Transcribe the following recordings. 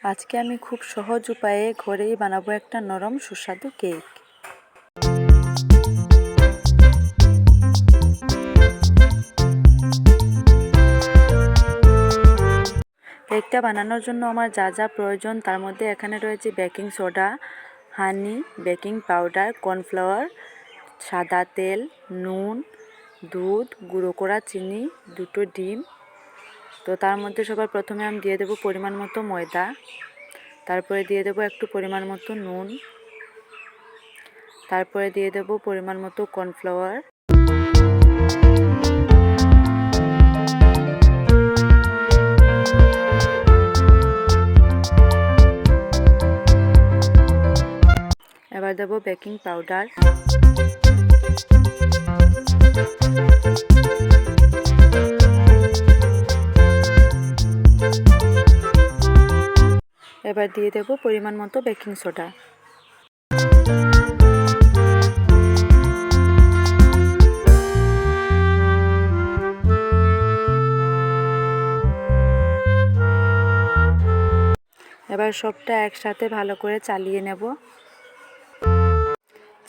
আজকে আমি খুব সহজ উপায়ে ঘরেই বানাবো একটা নরম সুস্বাদু কেক। কেকটা বানানোর জন্য আমার যা যা প্রয়োজন তার মধ্যে এখানে রয়েছে বেকিং সোডা, হানি, বেকিং পাউডার, কর্নফ্লাওয়ার, সাদা তেল, নুন, দুধ, গুঁড়ো করা চিনি, 2টো ডিম। তো তার মধ্যে সবার প্রথমে আমি দিয়ে দেবো পরিমাণ মতো ময়দা, তারপরে দিয়ে দেবো একটু পরিমাণ মতো নুন, তারপরে দিয়ে দেবো পরিমাণ মতো কর্নফ্লাওয়ার, এবার দেবো বেকিং পাউডার, এবার দিয়ে দেবো পরিমাণ মতো বেকিং সোডা। এবার সবটা একসাথে ভালো করে চালিয়ে নেব।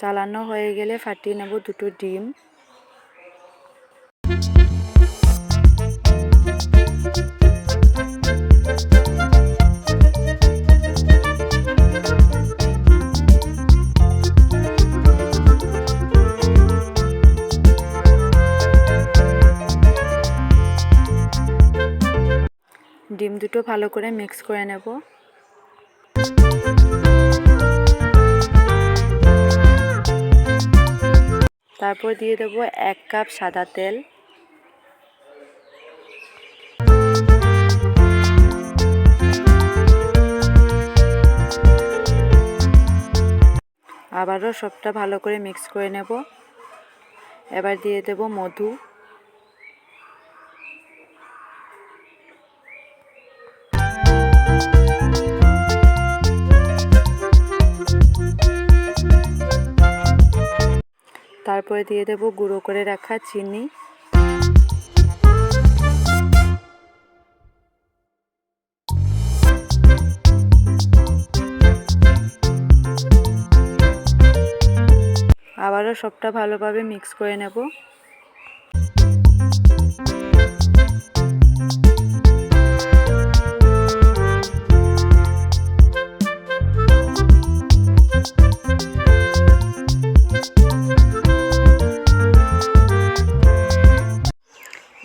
চালানো হয়ে গেলে ফাটিয়ে নেব 2টো ডিম। ডিম দুটো ভালো করে মিক্স করে নেব। তারপর দিয়ে দেব 1 কাপ সাদা তেল, আবারও সবটা ভালো করে মিক্স করে নেব। এবার দিয়ে দেব মধু, তারপরে দিয়ে দেব গুঁড়ো করে রাখা চিনি, আবারও সবটা ভালোভাবে মিক্স করে নেব।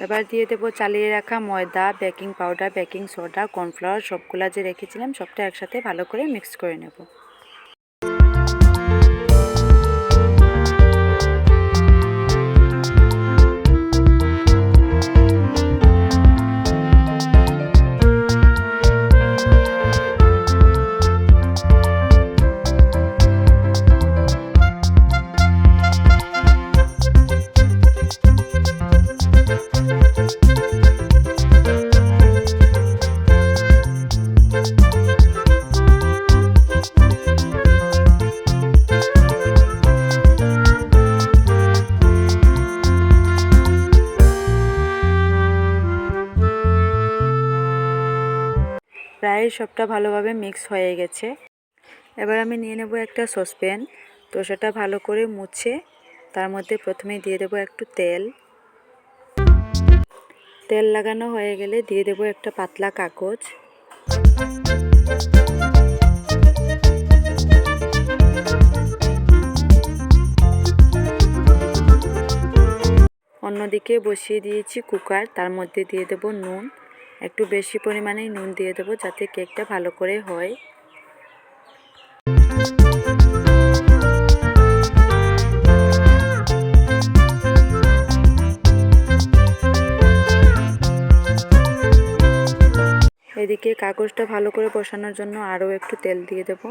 এবার দিয়ে দেব চালিয়ে রাখা ময়দা, baking powder, baking soda, cornflour সবগুলা যে রেখেছিলাম সবটা একসাথে ভালো করে মিক্স করে নেব। প্রায় সবটা ভালোভাবে মিক্স হয়ে গেছে। এবার আমি নিয়ে নেব একটা সসপ্যান। তো সেটা ভালো করে মুছে তার মধ্যে প্রথমে দিয়ে দেব একটু তেল। তেল লাগানো হয়ে গেলে দিয়ে দেব একটা পাতলা কাগজ। অন্যদিকে বসিয়ে দিয়েছি কুকার, তার মধ্যে দিয়ে দেব নুন, একটু বেশি পরিমাণেই নুন দিয়ে দেব যাতে কেকটা ভালো করে হয়। এদিকে কাগজটা ভালো করে বসানোর জন্য আরও একটু তেল দিয়ে দেব।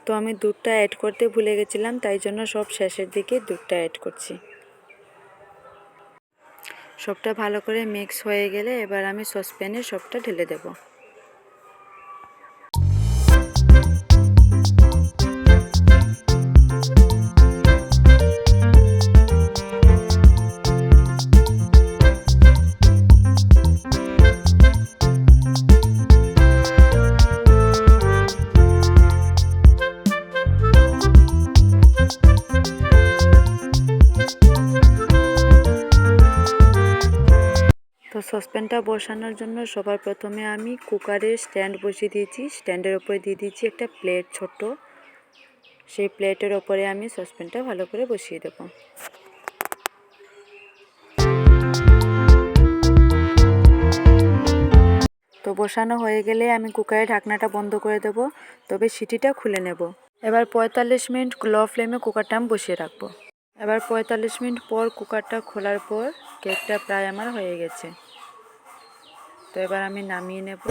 তো আমি দুধটা অ্যাড করতে ভুলে গেছিলাম, তাই জন্য সব শেষের দিকে দুধটা অ্যাড করছি। সবটা ভালো করে মিক্স হয়ে গেলে এবার আমি সসপ্যানে সবটা ঢেলে দেব। তো সসপ্যানটা বসানোর জন্য সবার প্রথমে আমি কুকারের স্ট্যান্ড বসিয়ে দিয়েছি। স্ট্যান্ডের ওপরে দিয়ে দিয়েছি একটা প্লেট ছোট, সেই প্লেটের ওপরে আমি সসপ্যানটা ভালো করে বসিয়ে দেব। তো বসানো হয়ে গেলে আমি কুকারের ঢাকনাটা বন্ধ করে দেব, তবে সিটিটা খুলে নেব। এবার 45 মিনিট লো ফ্লেমে কুকারটা আমি বসিয়ে রাখবো। এবার 45 মিনিট পর কুকারটা খোলার পর কেকটা প্রায় আমার হয়ে গেছে। তো এবার আমি নামিয়ে নেব।